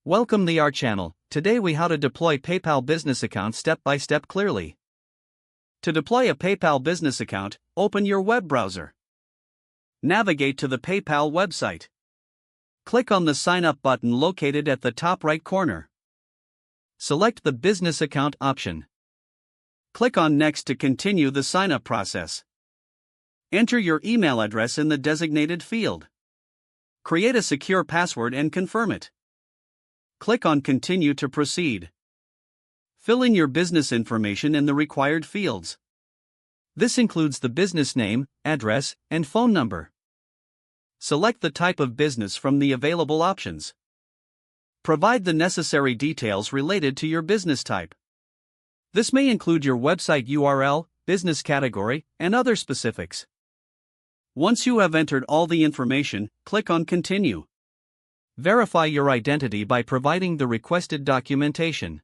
Welcome to our channel. Today we how to deploy PayPal business account step by step clearly. To deploy a PayPal business account, open your web browser. Navigate to the PayPal website. Click on the Sign Up button located at the top right corner. Select the Business Account option. Click on Next to continue the sign-up process. Enter your email address in the designated field. Create a secure password and confirm it. Click on Continue to proceed. Fill in your business information in the required fields. This includes the business name, address, and phone number. Select the type of business from the available options. Provide the necessary details related to your business type. This may include your website URL, business category, and other specifics. Once you have entered all the information, click on Continue. Verify your identity by providing the requested documentation.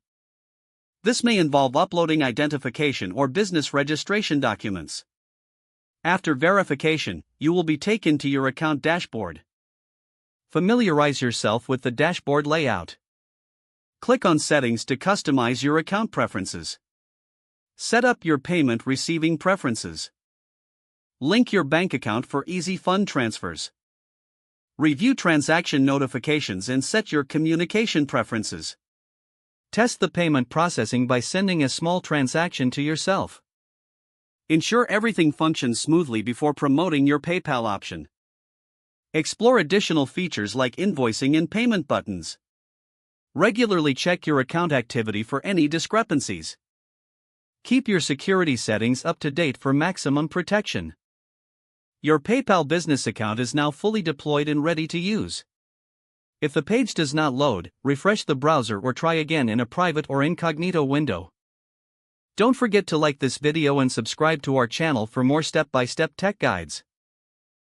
This may involve uploading identification or business registration documents. After verification, you will be taken to your account dashboard. Familiarize yourself with the dashboard layout. Click on Settings to customize your account preferences. Set up your payment receiving preferences. Link your bank account for easy fund transfers. Review transaction notifications and set your communication preferences. Test the payment processing by sending a small transaction to yourself. Ensure everything functions smoothly before promoting your PayPal option. Explore additional features like invoicing and payment buttons. Regularly check your account activity for any discrepancies. Keep your security settings up to date for maximum protection. Your PayPal business account is now fully deployed and ready to use. If the page does not load, refresh the browser or try again in a private or incognito window. Don't forget to like this video and subscribe to our channel for more step-by-step tech guides.